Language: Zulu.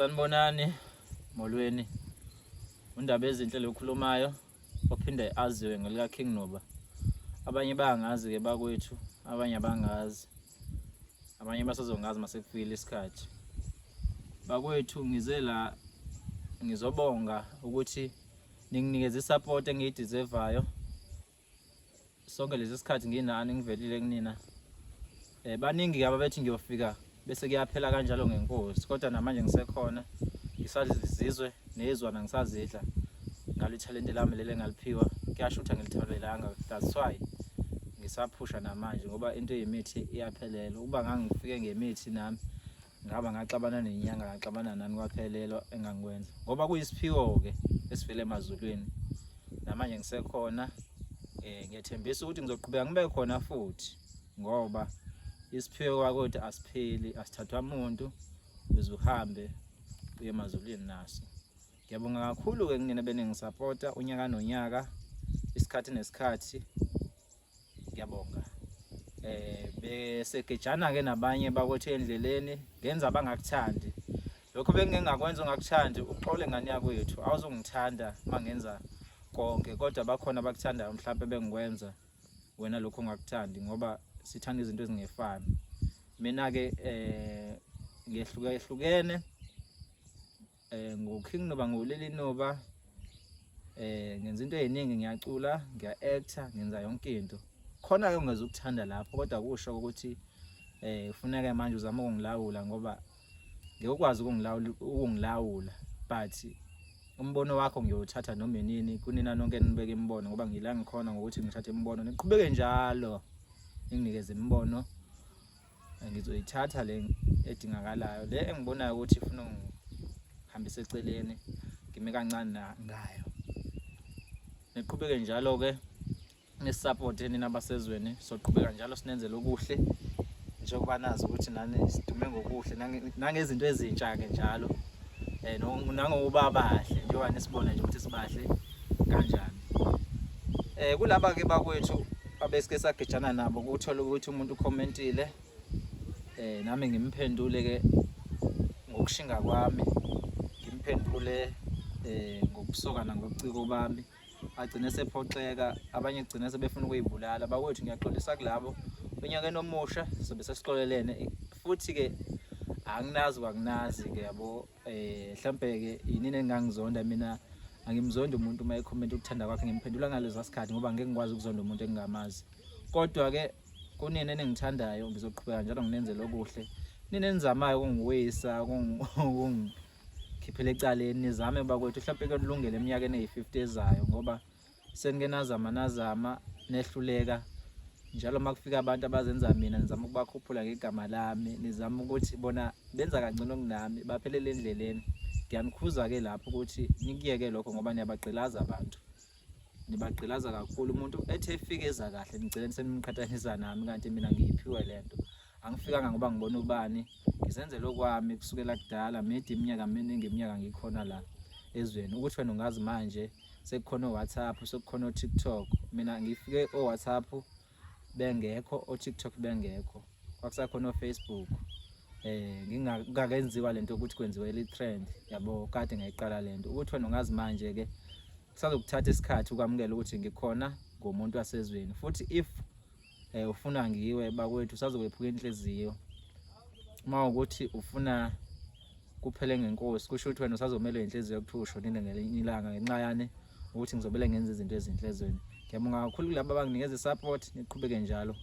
Sanibonani molweni. Undaba ezinhle lokhulumayo ophinde aziwe ngelika King Nuba. Abanye bangazi ke bakwethu, abanye abangazi. Abanye basazongazi mase kufika isikhathi. Bakwethu ngize la ngizobonga ukuthi ninginikeze isupport engiyideservayo. Sonke lezi sikhathi nginani ngivelile kunina. Baningi ababethi ngiyofika bese kuyaphela kanjalo ngenkosi, kodwa namanje ngisekhona, ngisazizwe nezwana ngisazidla ngalo ithalente lami lele ngaliphiwa, kuyashutha ngilitholelanga. That's why ngisaphusha namanje ngoba into yemithi iyaphelela. Uba ngangifike ngemithi nami ngaba ngaxabana nenyanga, ngaxabana nani kwaphelelo engangikwenza ngoba kuyisiphiwo ke esivele emazulwini. Namanje ngisekhona, ngiyethembisa ukuthi ngizoqhubeka ngibe khona futhi ngoba isiphiwo kwakuthi asipheli, asithathwa umuntu uze uhambe uye emazulwini naso. Ngiyabonga kakhulu ke kunina beningisupporta unyaka nonyaka, isikhathi nesikhathi. Ngiyabonga. Besegejana ke nabanye bakwethu endleleni ngenza abangakuthandi. Lokho bengingakwenza ungakuthandi, uxole ngani yakwethu, awuzongithanda mangenza konke, kodwa bakhona abakuthandayo mhlawumbe bengikwenza wena lokho ungakuthandi ngoba sithanda izinto ezingefani. Mina ke ngiyehlukene ngoKing Nuba, nguleli Nuba, ngenza into eziningi, ngiyacula, ngiya-actor, ngenza yonke into. Khona ke ungezukuthanda lapho, kodwa kusho ukuthi ufuneka manje uzama ukungilawula ngoba ngiyokwazi ukungilawula, but umbono wakho ngiyothatha noma enini. Kunina nonke nibeke imbono ngoba ngila ngikhona ngokuthi ngithathe imbono, niqhubeke njalo nginginikeze imbono. Ngizoyithatha le edingakalayo, le engibonayo ukuthi ifuna ungihambisa eceleni, ngime kancane ngayo. Niqhubeke njalo ke nisupport nina abasezweni, soqhubeka njalo sinenzele okuhle njengoba nazi ukuthi nani sidume ngokuhle nangezinto ezintsha ke njalo. Nangokuba bahle njengoba nisibona nje ukuthi sibahle kanjani. Kulaba ke bakwethu abesike sagejana nabo ukuthola ukuthi umuntu ucommentile, nami ngimphendule ke ngokushinga kwami, ngimphendule ngokusoka nangobuciko bami. Agcine sephoxeka, abanye gcine sebefuna ukuyibulala. Bakwethu ngiyaxolisa kulabo unyakeni omusha sobe sesixolelene futhi ke anginazi ke yabo. Mhlambe ke yinini engangizonda mina, angimzondi umuntu uma ecomment ukuthanda kwakhe, ngimphendula ngalezo sikhathi ngoba ngeke ngikwazi ukuzonda umuntu engingamazi. Kodwa ke kunina eningithandayo ngizoqhubeka njalo nginenzele okuhle. Nina enizamayo ukungiwisa, ukungikhiphela ecaleni, nizame bakwethu mhlawumbe ke nilungele eminyakeni eyi-50 ezayo ngoba senike nazama nehluleka. Njalo makufika abantu abazenza mina nizama ukubakhuphula ngegama lami, nizama ukuthi bona benza kangcono kunami, baphelele endleleni. Ngiyanikhuza ke lapho ukuthi nikiyeke lokho ngoba niyabagqilaza abantu, nibagqilaza kakhulu. Umuntu ethe efike eza kahle nigcine senimqhathanisa nami, kanti mina ngiyiphiwe lento. Angifikanga ngoba ngibona ubani, ngizenzele okwami kusukela kudala. Made iminyaka eminingi, iminyaka ngikhona la ezweni. Ukuthi wena ungazi manje sekukhona o-WhatsApp, sekukhona o-TikTok. Mina ngifike o-WhatsApp bengekho, o-TikTok bengekho, kwakusakhona o-Facebook. Ngingakenziwa lento ukuthi kwenziwe le trend yabo, kade ngayiqala lento. Ukuthi wena ungazi manje ke kusazokuthatha isikhathi ukwamukela ukuthi ngikhona ngomuntu wasezweni. Futhi if ufuna ngiwe bakwethu usazokwephuka inhliziyo. Uma ukuthi ufuna kuphele ngenkosi, kusho ukuthi wena usazomelwe inhliziyo ukuthi ushonile ngelinye ilanga ngenxa yani ukuthi ngizobele ngenza izinto ezinhle ezweni. Ngiyabonga kakhulu kulabo abanginikeza isupport, niqhubeke njalo.